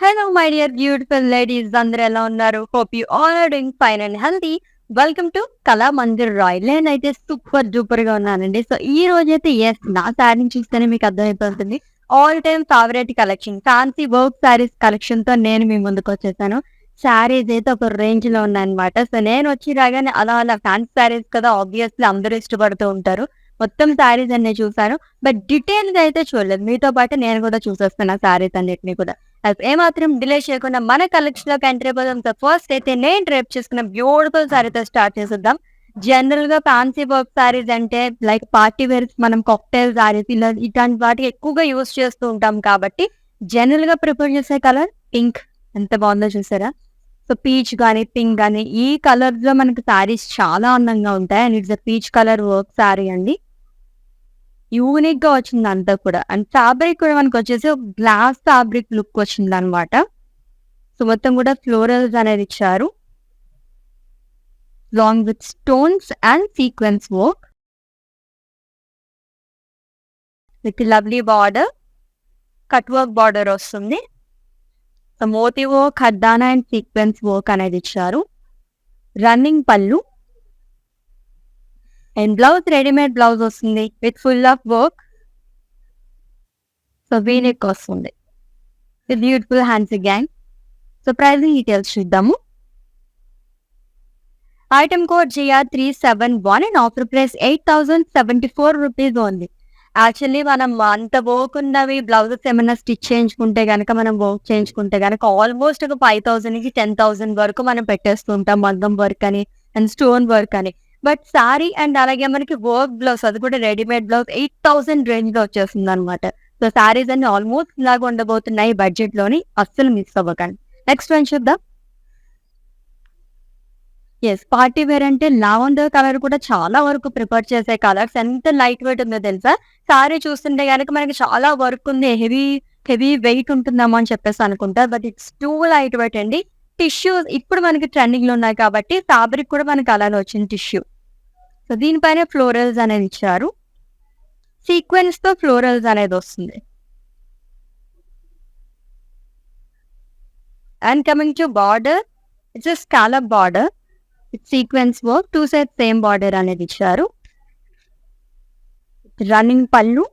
Hello, my dear beautiful ladies. అందరూ ఎలా ఉన్నారు? Hope you all are doing fine and healthy. Welcome to కళా Mandir royal. నేనైతే super duper గా ఉన్నానండి. సో ఈ రోజైతే నా శారీని చూస్తేనే మీకు అర్థమైపోతుంది. All time favourite collection fancy work sarees collection తో నేను మీ ముందుకు వచ్చేసాను. శారీస్ అయితే ఒక రేంజ్ లో ఉన్నాయన్నమాట. సో నేను వచ్చి రాగానే అలా ఫ్యాన్సీ శారీస్ కదా, ఆబ్వియస్లీ అందరూ ఇష్టపడుతూ ఉంటారు. మొత్తం శారీస్ అన్ని చూసాను. బట్ డీటెయిల్ గా అయితే చూడలేదు. మీతో పాటు నేను కూడా చూసేస్తాను ఆ శారీస్ అన్నిటిని కూడా. అది ఏమాత్రం డిలే చేయకుండా మన కలెక్షన్ లోకి ఎంటర్ అయిపోదాం. ఫస్ట్ అయితే నేను డ్రైప్ చేసుకున్న బ్యూటిఫుల్ శారీతో స్టార్ట్ చేసేద్దాం. జనరల్ గా ఫ్యాన్సీ వర్క్ శారీస్ అంటే లైక్ పార్టీ వేర్, మనం కాక్టైల్ శారీస్ ఇలా ఇట్లాంటి వాటికి ఎక్కువగా యూస్ చేస్తూ ఉంటాం కాబట్టి జనరల్ గా ప్రిఫర్ చేసే కలర్ పింక్. ఎంత బాగుందో చూసారా? సో పీచ్ గానీ పింక్ గానీ ఈ కలర్స్ లో మనకి శారీస్ చాలా అందంగా ఉంటాయి. And it's peach colour work sari అండి. యూనిక్ గా వచ్చింది అంతా కూడా. అండ్ ఫ్యాబ్రిక్ కూడా మనకు వచ్చేసి ఒక గ్లాస్ ఫ్యాబ్రిక్ లుక్ వచ్చింది అనమాట. సో మొత్తం కూడా ఫ్లోరల్స్ అనేది ఇచ్చారు, long with stones and sequence work with lovely border, cut work border వస్తుంది. So moti work, khardana and sequence work అనేది ఇచ్చారు. Running pallu and blouse readymade blouse వస్తుంది with full of work. So V neck వస్తుంది with beautiful hands gang. So pricing details చూద్దాము. Item code GR371 and offer price 8,074 rupees only. Actually మనం అంత work ఉన్నవి blouses ఏమైనా stitch చేయించుకుంటే కనుక, మనం వర్క్ చేయించుకుంటే కనుక ఆల్మోస్ట్ ఒక 5,000 కి 10,000 వరకు మనం పెట్టేస్తుంటాం. మగ్గం వర్క్ అని అండ్ స్టోన్ వర్క్ అని. బట్ సారీ అండ్ అలాగే మనకి వర్క్ బ్లౌజ్, అది కూడా రెడీమేడ్ బ్లౌజ్ 8,000 రేంజ్ లో వచ్చేస్తుంది అనమాట. సో సారీస్ అన్ని ఆల్మోస్ట్ ఇలాగ ఉండబోతున్నాయి బడ్జెట్ లోని. అస్సలు మిస్ అవ్వకండి. నెక్స్ట్ వన్ చూద్దాం. పార్టీ వేర్ అంటే లావెండర్ కలర్ కూడా చాలా వరకు ప్రిఫర్ చేసే కలర్స్. ఎంత లైట్ వెయిట్ ఉందో తెలుసా? సారీ చూస్తుంటే కనుక మనకి చాలా వర్క్ ఉంది, హెవీ వెయిట్ ఉంటుందేమో అని చెప్పేసి అనుకుంటారు. But it's two light weight అండి. టిష్యూస్ ఇప్పుడు మనకి ట్రెండింగ్ లో ఉన్నాయి కాబట్టి ఫ్యాబ్రిక్ కూడా మనకి అలానే వచ్చింది టిష్యూ. సో దీనిపైన ఫ్లోరల్స్ అనేది ఇచ్చారు. సీక్వెన్స్ తో ఫ్లోరల్స్ అనేది వస్తుంది. And coming to border, it's scallop border with sequence work, two side same border అనేది ఇచ్చారు. రన్నింగ్ పళ్ళు.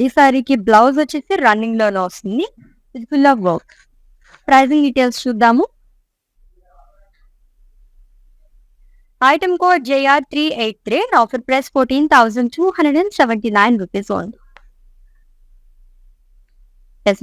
ఈ సారీకి బ్లౌజ్ వచ్చేసి రన్నింగ్ లోనే వస్తుంది with full of work. Pricing details చూద్దాము. Item code JR383 and offer price 14,279 rupees only.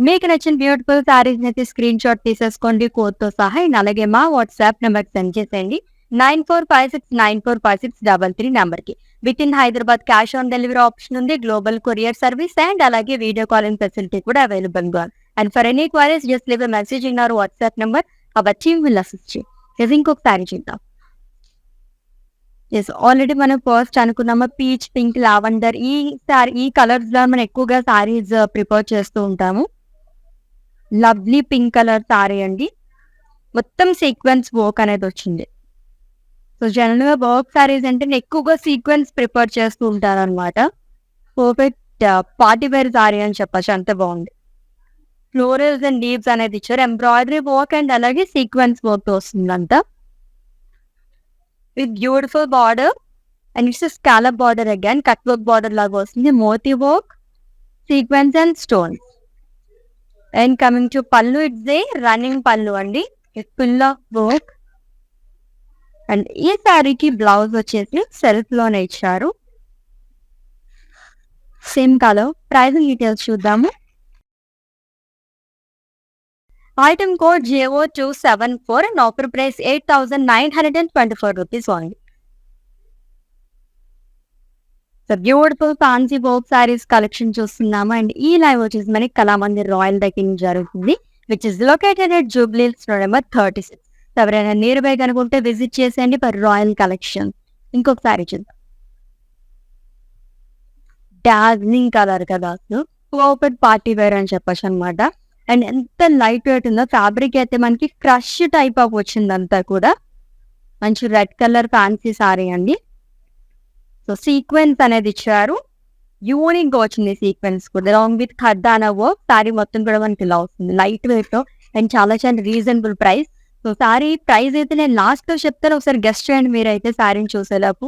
మీకు నచ్చిన బ్యూటిఫుల్ సారీస్ అయితే స్క్రీన్ షాట్ తీసేసుకోండి కోడ్ తో సహా. అండ్ అలాగే మా వాట్సాప్ నెంబర్ సెండ్ చేసేయండి 9456945633 నెంబర్ కి. With in Hyderabad cash on delivery option ఉంది, గ్లోబల్ కొరియర్ సర్వీస్ అండ్ అలాగే వీడియో కాలింగ్ ఫెసిలిటీ కూడా అవైలబుల్ గా. And for any queries just leave a message in our WhatsApp number. Our team will assist you. ఇంకొక sorry చూద్దాం. Already మనం first అనుకున్నామా peach, pink, lavender ఈ colours లో మనం ఎక్కువగా సారీస్ ప్రిపేర్ చేస్తూ ఉంటాము. లవ్లీ పింక్ కలర్ సారీ అండి. మొత్తం సీక్వెన్స్ వర్క్ అనేది వచ్చింది. సో జనరల్ గా వర్క్ సారీస్ అంటే ఎక్కువగా సీక్వెన్స్ ప్రిపేర్ చేస్తూ ఉంటారు అనమాట. పర్ఫెక్ట్ పార్టీ వేర్ సారీ అని చెప్పచ్చు, అంత బాగుంది. ఫ్లోరల్స్ అండ్ లీవ్స్ అనేది ఇచ్చారు. ఎంబ్రాయిడరీ వర్క్ అండ్ అలాగే సీక్వెన్స్ వర్క్ వస్తుంది అంతా with beautiful border. And it's scallop border again, cut work border లాగా వస్తుంది. Moti work, sequence and stones. And coming to pallu, it's a running pallu అండి with full of work. And ఈ సారీకి blouse వచ్చేసి self లోనే ఇచ్చారు, సేమ్ కలర్. ప్రైజింగ్ డీటెయిల్స్ చూద్దాము. Item code JO274 and offer price 8,924 rupees only. So beautiful fancy work saris collection చూస్తున్నాము. And ఈ live వచ్చేసి మనకి కళామందిర్ రాయల్ దగ్గర జరుగుతుంది, which is located at Jubilee hills number 36. ఎవరైనా నియర్ బై కనుకుంటే విజిట్ చేసేయండి ఫర్ రాయల్ కలెక్షన్. ఇంకొకసారి చూద్దాం. డార్జిలింగ్ కలర్ కదా, అసలు పర్ఫెక్ట్ పార్టీ వేర్ అని చెప్పచ్చు అనమాట. అండ్ ఎంత లైట్ వెయిట్ ఉందో. ఫ్యాబ్రిక్ అయితే మనకి క్రష్ టైప్ ఆఫ్ వచ్చింది అంతా కూడా. మంచి రెడ్ కలర్ ఫ్యాన్సీ సారీ అండి. సో సీక్వెన్స్ అనేది ఇచ్చారు. యూనిక్ గా వచ్చింది సీక్వెన్స్ కూడా along with khardana work. Sorry మొత్తం కూడా మనకి ఇలా వస్తుంది లైట్ వెయిట్ లో అండ్ చాలా చాలా reasonable price. So sari price అయితే నేను లాస్ట్ లో చెప్తాను, ఒకసారి గెస్ట్ చేయండి మీరైతే సారీని చూసేలోపు.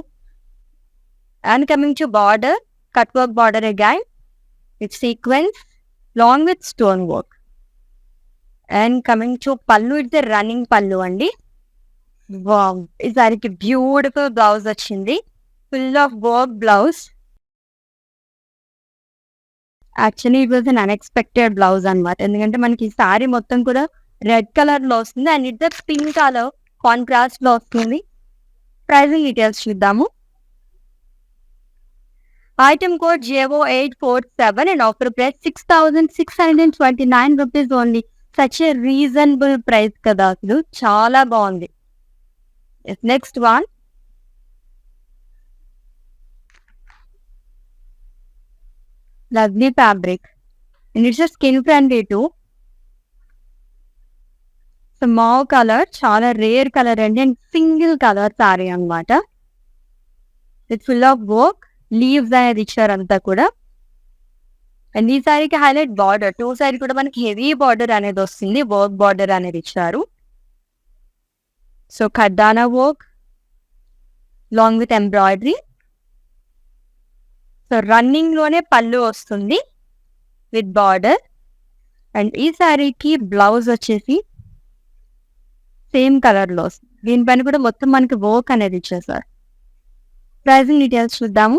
And coming to border, cut work border again with sequence long with stone work. And coming to pallu, it's running pallu అండి. వావ్, ఈ సారీకి బ్యూటిఫుల్ బ్లౌజ్ వచ్చింది, full of work blouse. Actually it was un unexpected blouse అనమాట, ఎందుకంటే మనకి ఈ sorry మొత్తం కూడా రెడ్ కలర్ లో వస్తుంది and it pink colour contrast లో వస్తుంది. ప్రైజింగ్ డీటెయిల్స్ చూద్దాము. Item code JO847 and offer price 6,629 rupees only. Such a reasonable price కదా, అసలు చాలా బాగుంది. Next one, lovely fabric and it's a skin friendly too. So mauve colour చాలా rare colour అండి and single colour sari అనమాట. With full of work, leaves అనేది ఇచ్చారు అంతా కూడా. అండ్ ఈ సారీకి హైలైట్ బార్డర్, టూ సైడ్ కూడా మనకి హెవీ బార్డర్ అనేది వస్తుంది, వర్క్ బార్డర్ అనేది ఇచ్చారు. So ఖర్దానా work long with embroidery. So running లోనే పళ్ళు వస్తుంది విత్ బార్డర్. అండ్ ఈ సారీకి బ్లౌజ్ వచ్చేసి సేమ్ కలర్ లో వస్తుంది, దీనిపైన కూడా మొత్తం మనకి వర్క్ అనేది ఇచ్చేసారు. ప్రైజింగ్ డీటెయిల్స్ చూద్దాము.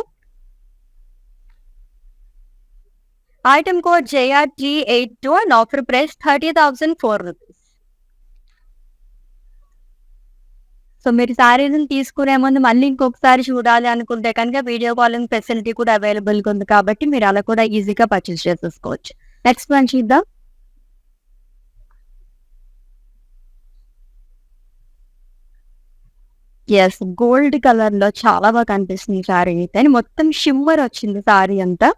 Item code JR382 and offer price 30,004 rupees. So మీరు సారీని తీసుకునే ముందు మళ్ళీ ఇంకొకసారి చూడాలి అనుకుంటే కనుక వీడియో కాలింగ్ ఫెసిలిటీ కూడా అవైలబుల్గా ఉంది, కాబట్టి మీరు అలా కూడా ఈజీగా పర్చేస్ చేసేసుకోవచ్చు. నెక్స్ట్ వన్ చూద్దాం. ఎస్, గోల్డ్ కలర్ లో చాలా బాగా కనిపిస్తుంది సారీ అయితే. మొత్తం షిమ్మర్ వచ్చింది సారీ అంతా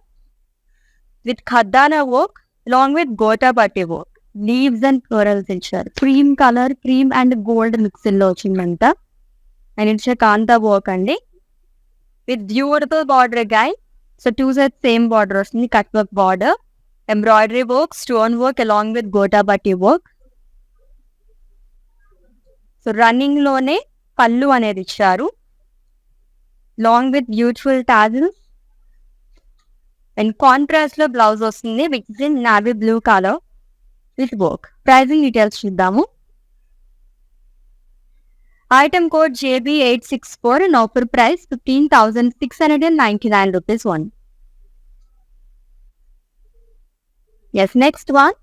with khardana work long with gota patti work, leaves and florals ఇచ్చారు. Cream colour, cream and gold mixing లో వచ్చిందంతా. అండ్ ఇట్స్ కాంతా వర్క్ అండి with beautiful border guy. So two side same border వస్తుంది, cut work border, embroidery work, stone work along with gota patti work. So running లోనే పళ్ళు అనేది ఇచ్చారు long with beautiful tassels. And contrast లో blouse వస్తుంది which is in navy blue colour with work. Pricing details చూద్దాము. Item code JB864 and offer price 15,699 rupees only. Yes, next one.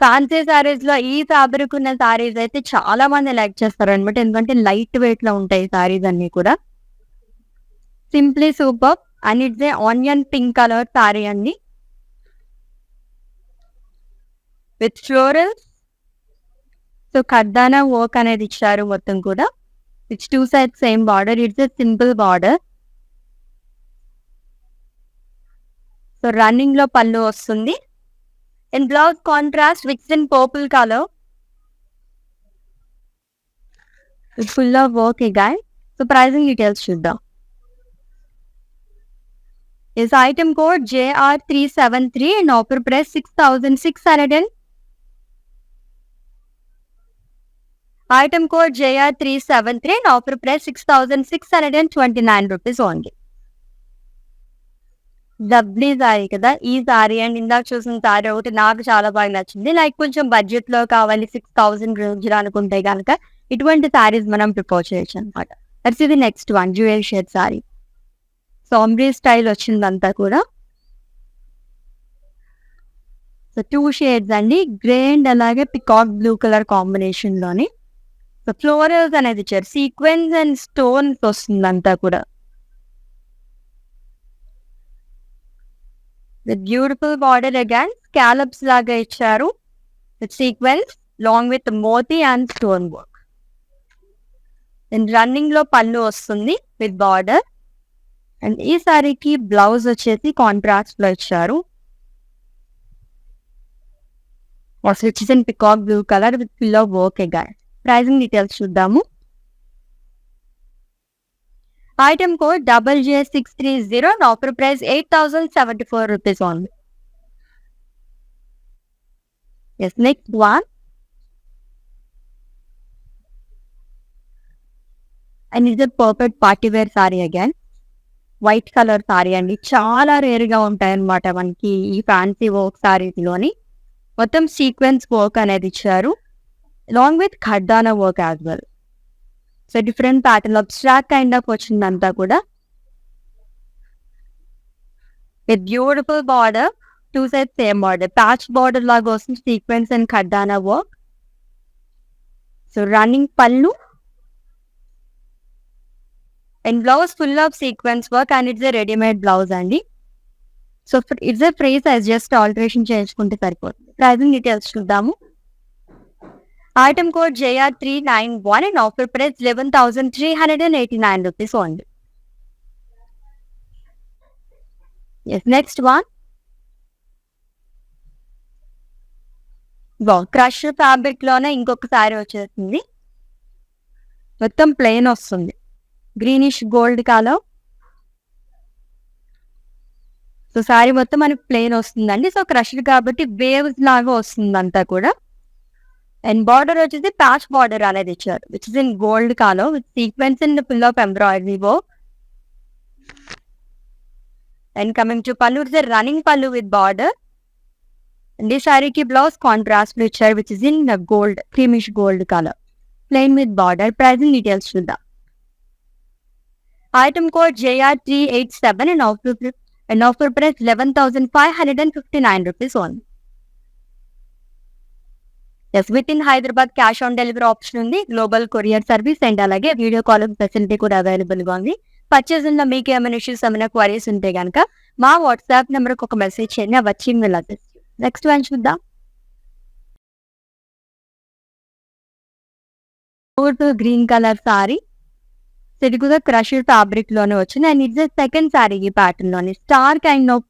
Fancy saris లో ఈ fabric ఉన్న సారీస్ అయితే చాలా మంది లైక్ చేస్తారు అనమాట, ఎందుకంటే లైట్ వెయిట్ లో ఉంటాయి సారీస్ అన్ని కూడా. Simply super and it's a onion pink colour sorry అండి విత్ ఫ్లోరల్స్. సో ఖర్దానా వర్క్ అనేది ఇచ్చారు మొత్తం కూడా. It's two side same border, it's a simple border. So running లో పళ్ళు వస్తుంది and blouse contrast with in purple colour with full of work again. So pricing details చూద్దాం. Is item code JR373 and offer price 6,600. Item code JR373 and offer price 6,629 rupees only. Doubly sorry కదా ఈ sorry, and ఇందాక చూసిన sorry ఒకటి నాకు చాలా బాగా నచ్చింది. లైక్ కొంచెం బడ్జెట్ లో కావాలి 6,000 రేంజ్ అనుకుంటే కనుక ఇటువంటి సారీస్ మనం ప్రిఫర్ చేయొచ్చు అనమాట. దట్స్ ఇది next one, jewel shade sari. Ombre style వచ్చిందంతా కూడా. సో టూ షేడ్స్ అండి, గ్రే అండ్ అలాగే పికాక్ బ్లూ కలర్ కాంబినేషన్ లోని. సో ఫ్లోరల్స్ అనేది ఇచ్చారు, సీక్వెన్స్ అండ్ స్టోన్స్ వస్తుందంతా కూడా. With beautiful border again, scallops లాగా ఇచ్చారు with sequence long with moti and stone work. And running లో పళ్ళు వస్తుంది విత్ బార్డర్. అండ్ ఈ సారీకి బ్లౌజ్ వచ్చేసి కాంట్రాస్ట్ లో ఇచ్చారు, which in peacock blue colour with full of work again. Pricing details చూద్దాము. Item code JJ630 and offer price 8,074 rupees only. Yes, next one. And it's a perfect party wear saree again. White colour sorry అండి. చాలా rare గా ఉంటాయి అన్నమాట మనకి ఈ fancy work saris లోని. మొత్తం సీక్వెన్స్ వర్క్ అనేది ఇచ్చారు, along with khaddana work as well. So different pattern abstract kind of వచ్చిందంతా కూడా. With beautiful border, two side same border, patch border లాగా వస్తుంది sequence and khaddana work. So running pallu and blouse full of sequence work and it's a readymade blouse అండి. So it's a free size, just alteration చేయించుకుంటే సరిపోతుంది. Pricing details చూద్దాము. Item code JR391 and offer price 11,389 rupees only. Yes, next one. Crush fabric లోనే ఇంకొక sari వచ్చేసింది. మొత్తం plain వస్తుంది, greenish gold colour. So sorry మొత్తం మనకి ప్లెయిన్ వస్తుందండి. సో క్రష్డ్ కాబట్టి వేవ్స్ లాగా వస్తుంది అంతా కూడా. అండ్ బార్డర్ వచ్చేసి ప్యాచ్ బార్డర్ అనేది ఇచ్చారు, which is in gold colour with sequence and full of embroidery work. And coming to pallu, it's running pallu with border. And ఈ సారీకి బ్లౌజ్ కాంట్రాస్ట్ ఇచ్చారు, which is in gold, creamish gold colour, plain with border. Pricing details చూద్దాం. Item code JR387 and offer price 11,559 rupees only. Yes, within Hyderabad cash on delivery option ఉంది, global courier service and అలాగే video calling facility కూడా available గా ఉంది. Purchase లో మీకు ఏమైనా issues ఏమైనా క్వరీస్ ఉంటే కనుక మా వాట్సాప్ నెంబర్కి ఒక మెసేజ్ చేయండి, వచ్చి will assist you. Next one చూద్దాం. గ్రీన్ కలర్ సారీ, సిల్క్గా క్రష్డ్ ఫ్యాబ్రిక్ లోనే వచ్చింది. అండ్ ఇట్స్ సెకండ్ సారీ ఈ ప్యాటర్న్ లోని. స్టార్ కైండ్ ఆఫ్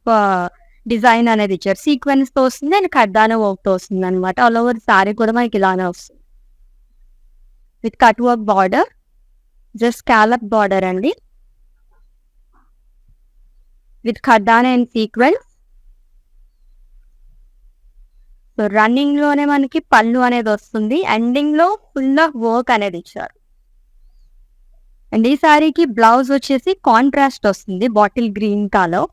డిజైన్ అనేది ఇచ్చారు, సీక్వెన్స్ తో వస్తుంది అండ్ ఖడ్డానా వర్క్ తో వస్తుంది అనమాట. ఆల్ ఓవర్ సారీ కూడా మనకి ఇలానే వస్తుంది with cut work border, just scallop border అండి, with khaddana and sequence. So running లోనే మనకి పళ్ళు అనేది వస్తుంది, ఎండింగ్ లో ఫుల్ ఆఫ్ వర్క్ అనేది ఇచ్చారు. అండ్ ఈ సారీకి బ్లౌజ్ వచ్చేసి కాంట్రాస్ట్ వస్తుంది, bottle green colour.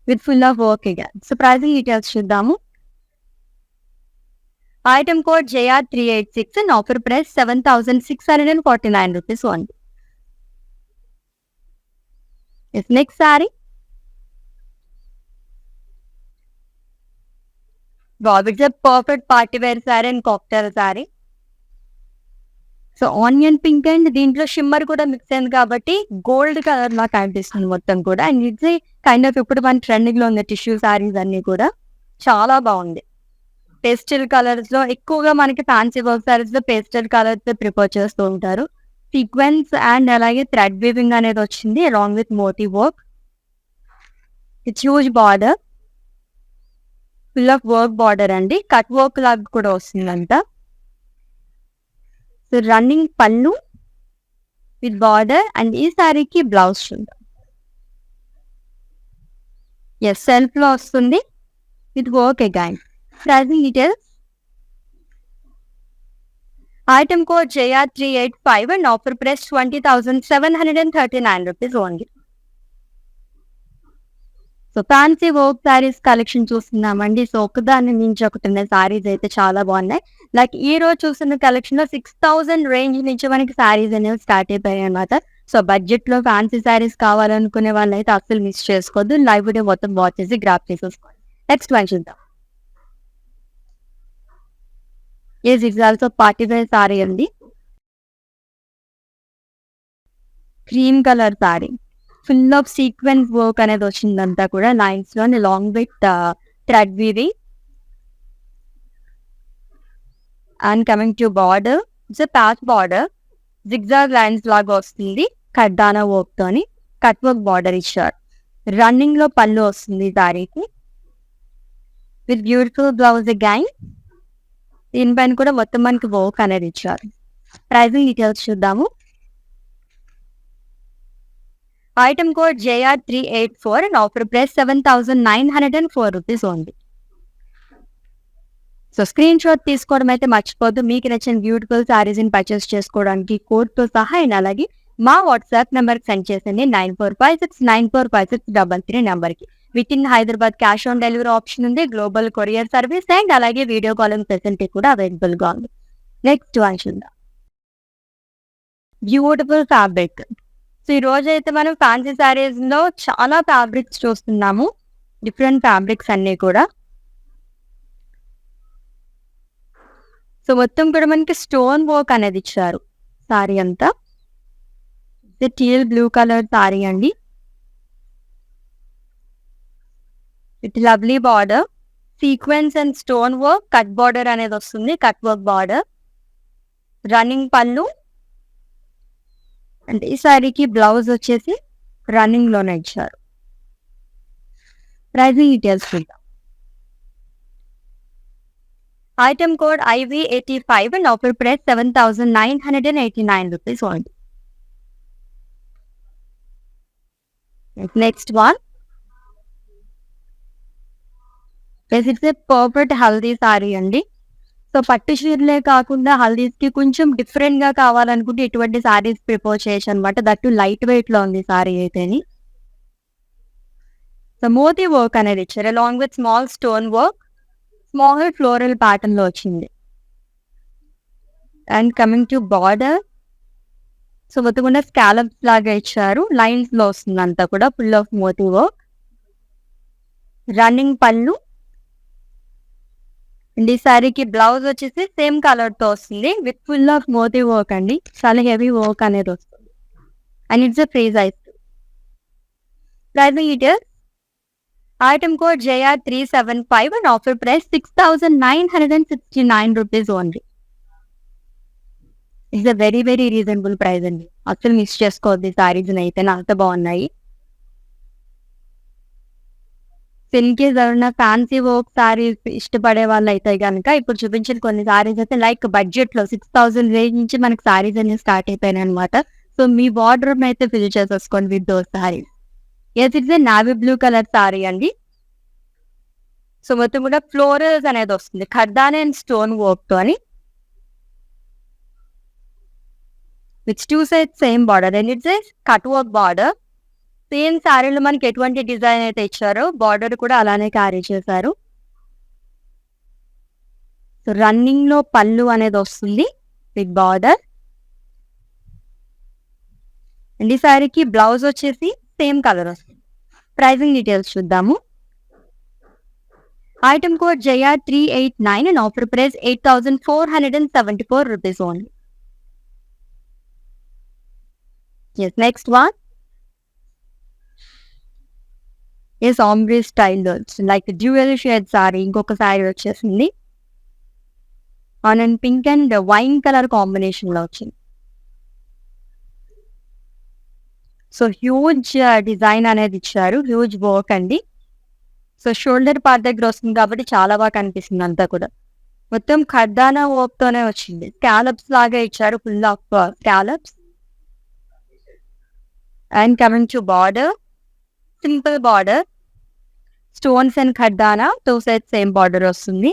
With full of work again. So pricing details చూద్దాము. Item code JR386 and offer price 7,649 rupees only. Next sari. It's a perfect party wear sari and cocktail sari. So onion pink and దీంట్లో shimmer కూడా mix అయింది కాబట్టి gold colour లా కనిపిస్తుంది మొత్తం కూడా. And it's kind of ఇప్పుడు మన trending లో ఉంది టిష్యూ సారీస్ అన్ని కూడా, చాలా బాగుంది. పేస్టల్ కలర్స్ లో ఎక్కువగా మనకి ఫ్యాన్సీ వర్క్ సారీస్ లో పేస్టల్ కలర్స్ ప్రిఫర్ చేస్తూ ఉంటారు. సీక్వెన్స్ అండ్ అలాగే థ్రెడ్ వీవింగ్ అనేది వచ్చింది along with moti work. It's huge border, full of work border అండి, కట్ వర్క్ లాగా కూడా వస్తుందంట. So running pallu with border and ఈ సారీకి బ్లౌజ్ చూద్దాం. ఎస్, సెల్ఫ్ లో వస్తుంది with work again. Pricing details. Item code JR385 and offer price 20,739 rupees only. So fancy work saris collection చూస్తున్నామండి. సో ఒకదాన్ని మించి ఒకటి ఉన్నాయి సారీస్ అయితే చాలా బాగున్నాయి. లైక్ ఈ రోజు చూస్తున్న కలెక్షన్ లో 6,000 రేంజ్ నుంచి మనకి సారీస్ అనేవి స్టార్ట్ అయిపోయాయి అనమాట. సో బడ్జెట్ లో ఫ్యాన్సీ సారీస్ కావాలనుకునే వాళ్ళు అయితే అస్సలు మిస్ చేసుకోవద్దు. లైవ్ వీడియో మొత్తం వాచ్ చేసి గ్రాప్ చేసేసుకోండి. నెక్స్ట్ వన్ చూద్దాం. Is it's also party wear sari అండి, cream colour sari, full of sequence work అనేది వచ్చిందంతా కూడా లైన్స్ లో long with thread weaving. And coming to border, it's patch border, zigzag lines లాగా వస్తుంది ఖడ్డానా వర్క్ తోని, కట్ వర్క్ బార్డర్ ఇచ్చారు. Running లో పళ్ళు వస్తుంది సారీకి విత్ బ్యూటిఫుల్ బ్లౌజ్ అగైన్. దీనిపైన కూడా మొత్తం మనకి వర్క్ అనేది ఇచ్చారు. ప్రైజింగ్ డీటెయిల్స్ చూద్దాము. Item code JR384 and offer price 7,904 rupees only. So screen shot తీసుకోవడం అయితే మర్చిపోద్దు. మీకు నచ్చిన బ్యూటిఫుల్ శారీస్ని పర్చేస్ చేసుకోవడానికి కోడ్తో సహా అండ్ అలాగే మా వాట్సాప్ నెంబర్కి సెండ్ చేసింది 9456945633 నెంబర్కి. With in Hyderabad cash on delivery option ఉంది, గ్లోబల్ కొరియర్ సర్వీస్ అండ్ అలాగే వీడియో కాలింగ్ ఫెసిలిటీ కూడా అవైలబుల్గా ఉంది. నెక్స్ట్ వన్ చూద్దాం. Beautiful fabric. సో ఈ రోజు అయితే మనం ఫ్యాన్సీ శారీస్లో చాలా ఫ్యాబ్రిక్స్ చూస్తున్నాము, డిఫరెంట్ ఫ్యాబ్రిక్స్ అన్నీ కూడా. సో మొత్తం కూడా మనకి స్టోన్ వర్క్ అనేది ఇచ్చారు సారీ అంతా. టీల్ బ్లూ కలర్ సారీ అండి, with lovely border, sequence and stone work, cut border అనేది వస్తుంది, cut work border, running pallu and ఈ సారీకి బ్లౌజ్ వచ్చేసి రన్నింగ్ లోనే ఇచ్చారు. ప్రైజింగ్ డీటెయిల్స్ చూద్దాం. Item code IV85 and offer price 7,989 rupees only. Next one. It's a perfect haldi sorry అండి. So పట్టు చీరలే కాకుండా హల్దీస్కి కొంచెం డిఫరెంట్ గా కావాలనుకుంటే ఇటువంటి సారీస్ ప్రిఫర్ చేయొచ్చు అనమాట. దట్టు లైట్ వెయిట్ లో ఉంది సారీ అయితేని. సో మోతీ వర్క్ అనేది ఇచ్చారు along with small stone work, small floral pattern లో వచ్చింది. And coming to border, so మొత్తం కూడా స్కాలప్స్ లాగా ఇచ్చారు, లైన్స్ లో వస్తుంది అంతా కూడా full of moti work. Running pallu and ఈ సారీకి బ్లౌజ్ వచ్చేసి సేమ్ కలర్ తో వస్తుంది with full of moti work అండి, చాలా హెవీ వర్క్ అనేది వస్తుంది. And it's free size. Pricing details. Item code JR375 and offer price 6,969 rupees only. It's a very very reasonable price అండి, అసలు మిస్ చేసుకోవద్దు. సారీస్ అయితే అంత బాగున్నాయి. ఇన్ కేస్ ఎవరైనా ఫ్యాన్సీ వర్క్ సారీస్ ఇష్టపడే వాళ్ళు అయితే కనుక ఇప్పుడు చూపించిన కొన్ని సారీస్ అయితే లైక్ బడ్జెట్ లో 6,000 రేంజ్ నుంచి మనకి సారీస్ అనేవి స్టార్ట్ అయిపోయినాయి అనమాట. సో మీ వార్డ్రోబ్ అయితే ఫిల్ చేసేసుకోండి with those saris. Yes, it's a navy blue colour sorry అండి. సో మొత్తం కూడా ఫ్లోరల్స్ అనేది వస్తుంది, ఖర్దానే అండ్ స్టోన్ వర్క్ తో అని, with two side same border and it's a cut work border. Same శారీలో మనకి ఎటువంటి డిజైన్ అయితే ఇచ్చారో బార్డర్ కూడా అలానే క్యారీ చేశారు. సో రన్నింగ్ లో పళ్ళు అనేది వస్తుంది విత్ బార్డర్. అండ్ ఈ శారీకి బ్లౌజ్ వచ్చేసి సేమ్ కలర్ వస్తుంది. ప్రైజింగ్ డీటెయిల్స్ చూద్దాము. Item code JR389 and offer price 8,474 rupees only. Yes, next one. Yes, ombre style like dual shade sari ఇంకొక సారీ వచ్చేసింది. On and pink and wine colour combination లో వచ్చింది. So huge design అనేది ఇచ్చారు, huge work అండి. So shoulder part దగ్గర వస్తుంది కాబట్టి చాలా బాగా కనిపిస్తుంది అంతా కూడా. మొత్తం ఖర్దానా వర్క్ తోనే వచ్చింది, స్కాలప్స్ లాగా ఇచ్చారు, full of scallops. And coming to border, simple border, stones and khardana two side same border వస్తుంది.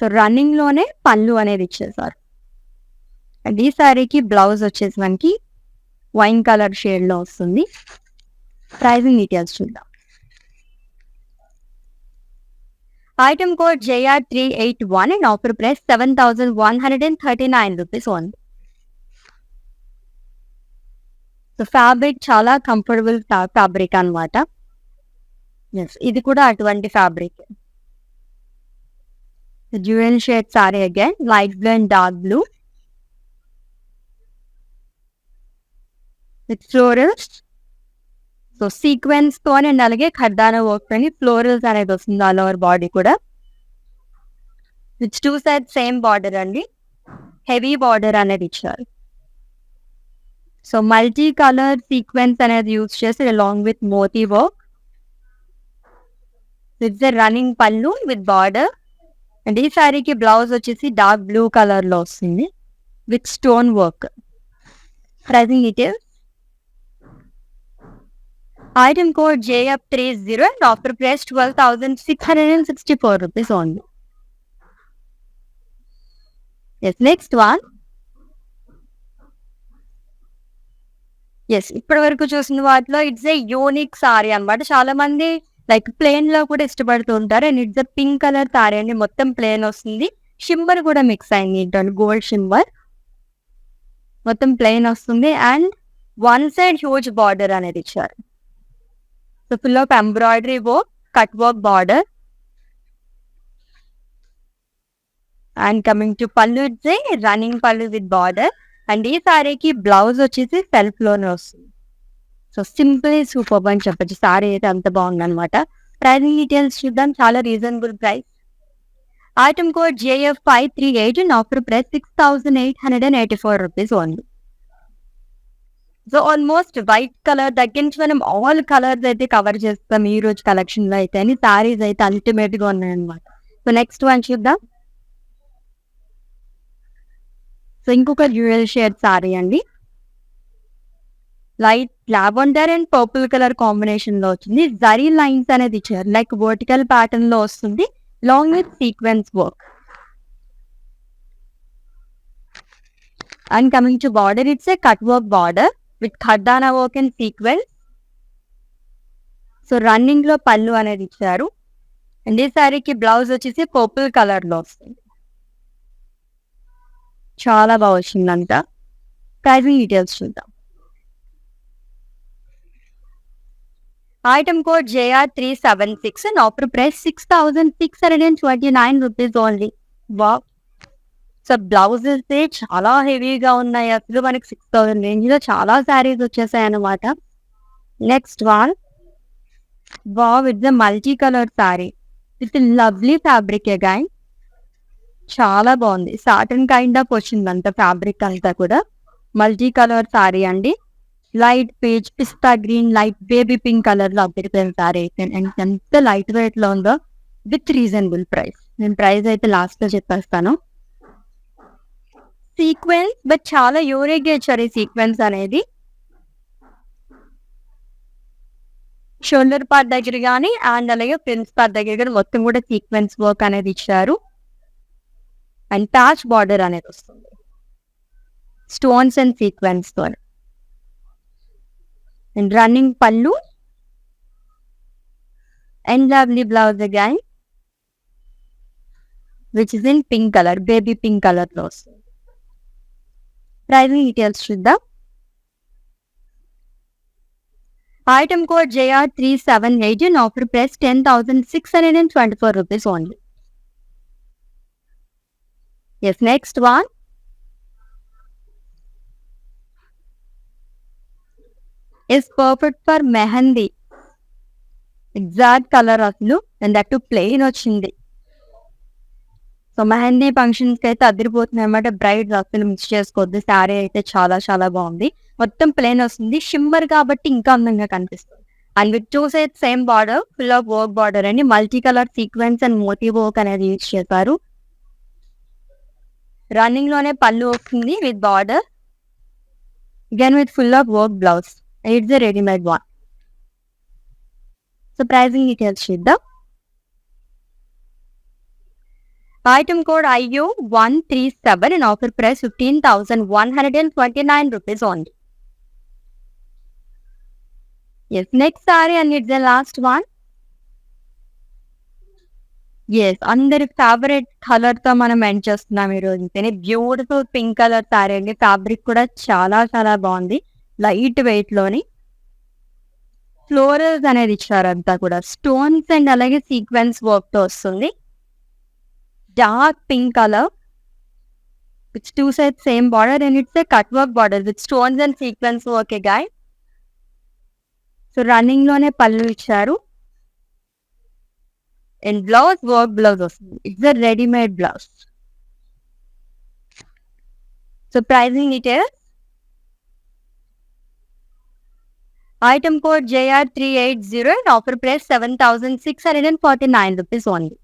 సో రన్నింగ్ లోనే పళ్ళు అనేది ఇచ్చేసారు. అండ్ ఈ సారీకి బ్లౌజ్ వచ్చేసి మనకి వైన్ కలర్ షేడ్ లో వస్తుంది. ప్రైజింగ్ డీటెయిల్స్ చూద్దాం. Item code JR381 and offer price 7,139 rupees only. So fabric చాలా కంఫర్టబుల్ ఫ్యాబ్రిక్ అనమాట. ఎస్, ఇది కూడా అటువంటి fabric. Dual shade sorry again, light blue and dark blue with florals. So sequence తో and అలాగే ఖర్దానా వర్క్ అని florals అనేది వస్తుంది ఆల్ ఓవర్ బాడీ కూడా. With two side same border అండి, హెవీ బార్డర్ అనేది ఇచ్చారు. సో మల్టీ కలర్ సీక్వెన్స్ అనేది యూజ్ చేసి along with moti work. It's a running pallu with border and ఈ శారీకి బ్లౌజ్ వచ్చేసి డార్క్ బ్లూ కలర్ లో వస్తుంది with stone work. Pricing details. Item code JF30 and offer price 12,664 rupees only. Yes, next one. ఇప్పటి వరకు చూసిన వాటిలో ఇట్స్ ఏ యూనిక్ సారీ అన్నమాట. చాలా మంది లైక్ ప్లేన్ లో కూడా ఇష్టపడుతూ ఉంటారు. And it's pink colour sorry అండి. మొత్తం ప్లేన్ వస్తుంది. షిమ్మర్ కూడా మిక్స్ అయింది ఏంటంటే గోల్డ్ షిమ్మర్. మొత్తం ప్లేన్ వస్తుంది and one side huge border అనేది ఇచ్చారు. So full of embroidery work, cut work border. And coming to pallu, it's a running pallu with border. And ఈ సారీకి బ్లౌజ్ వచ్చేసి సెల్ఫ్ లోనే వస్తుంది. సో సింపుల్ సూపర్ అని చెప్పచ్చు. సారీ అయితే అంత బాగుంది అనమాట. ప్రైజింగ్ డీటెయిల్స్ చూద్దాం. చాలా reasonable price. Item code JF538 and offer price 6,884 rupees only. So almost white colour దగ్గర నుంచి మనం ఆల్ కలర్స్ అయితే కవర్ చేస్తాం ఈ రోజు కలెక్షన్ లో అయితే. అని సారీస్ అయితే అల్టిమేట్ గా ఉన్నాయి అనమాట. సో నెక్స్ట్ వన్ చూద్దాం. సో ఇంకొక డ్యూయల్ షేడ్ సారీ అండి. Light lavender and purple colour combination లో వచ్చింది. జరీ లైన్స్ అనేది ఇచ్చారు. లైక్ వర్టికల్ ప్యాటర్న్ లో వస్తుంది long with sequence work. And coming to border, it's a cut work border with khardana work and sequence. So running లో పళ్ళు అనేది ఇచ్చారు. అండ్ ఈ సారీకి బ్లౌజ్ వచ్చేసి పర్పుల్ కలర్ లో వస్తుంది. చాలా బాగా వచ్చిందంట. ప్రైజింగ్ డీటెయిల్స్ చూద్దాం. Item code JR376 and offer price 6,629 rupees only. Wow. So blouses చాలా హెవీగా ఉన్నాయి. అసలు మనకి 6,000 రేంజ్ లో చాలా శారీస్ వచ్చేసాయి అనమాట. Next one. Wow, it's multi colour sari with lovely fabric again. చాలా బాగుంది. సాటన్ కైండ్ ఆఫ్ వచ్చిందంత ఫ్యాబ్రిక్ అంతా కూడా. మల్టీ కలర్ సారీ అండి. Light peach, pista green, light baby pink colour లో అప్పటిపోయిన సారీ అయితే. అండ్ ఎంత లైట్ వెయిట్ లో ఉందో విత్ రీజనబుల్ ప్రైస్. నేను ప్రైస్ అయితే లాస్ట్ లో చెప్పేస్తాను. సీక్వెన్స్ బట్ చాలా యూనిక్ గా ఇచ్చారు ఈ సీక్వెన్స్ అనేది. షోల్డర్ పార్ట్ దగ్గర కానీ అండ్ అలాగే ప్రిన్స్ పార్ట్ దగ్గర కానీ మొత్తం కూడా సీక్వెన్స్ వర్క్ అనేది ఇచ్చారు. అండ్ ప్యాచ్ బార్డర్ అనేది వస్తుంది స్టోన్స్ అండ్ సీక్వెన్స్ తో. And running pallu and lovely blouse again which is in pink colour, baby pink colour లో వస్తుంది. ప్రైజింగ్ డీటెయిల్స్ చూద్దాం. Item code JR378 and offer price 10,624 rupees only. Yes, next one. Is perfect for mehndi. Exact colour అసలు. And that plain వచ్చింది. So mehndi functions కి అయితే అదిరిపోతుంది అనమాట. Brides అసలు మిక్స్ చేసుకోవద్దు. శారీ అయితే చాలా చాలా బాగుంది. మొత్తం ప్లెయిన్ వస్తుంది. షిమ్మర్ కాబట్టి ఇంకా అందంగా కనిపిస్తుంది. And with two side same border, full of work border అండి. Multi colour sequence and motive work అనేది యూజ్ చేశారు. రన్నింగ్ లోనే పళ్ళు వస్తుంది with border again with full of work blouse. It's a readymade one. So pricing details చూద్దాం. Item code IU137 and offer price 15,129 rupees only. Yes, next saree and it's the last one. Yes, అందరి favourite colour తో మనం end చేస్తున్నాం ఈ రోజు. Beautiful pink colour sorry అండి. Fabric కూడా చాలా చాలా బాగుంది. లైట్ వెయిట్ లోని ఫ్లోరల్స్ అనేది ఇచ్చారు. అంతా కూడా స్టోన్స్ అండ్ అలాగే సీక్వెన్స్ వర్క్ తో వస్తుంది. Dark pink colour with two side same border and it's a cut work border with stones and sequence work guy. So running లోనే పళ్ళు ఇచ్చారు. అండ్ బ్లౌజ్ వర్క్ బ్లౌజ్ వస్తుంది. It's a readymade blouse. So pricing details. Item code JR380 and offer price 7,649 rupees only.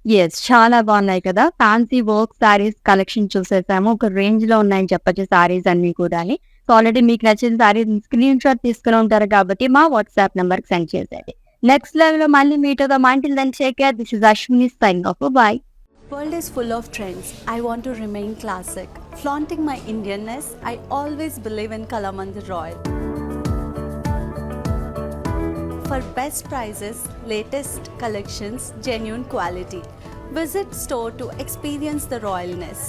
Yes. చాలా బాగున్నాయి కదా! Fancy work sarees collection చూసేసాము. ఒక రేంజ్‌లో ఉన్నాయని చెప్పొచ్చు శారీస్ అన్నీ కూడాని. సో, ఆల్రెడీ మీకు నచ్చిన శారీ స్క్రీన్ షాట్ తీసుకొని ఉంటారు కాబట్టి మా వాట్సాప్ నంబర్‌కి సెండ్ చేసేయండి. నెక్స్ట్ లైవ్‌లో మళ్ళీ మీట్ అవుదాం. Until then take care. This is Ashwini signing off. Bye. World is full of trends. I want to remain classic. Flaunting my Indianness, I always believe in Kalamandir Royal. For best prices, latest collections, genuine quality. Visit store to experience the royalness.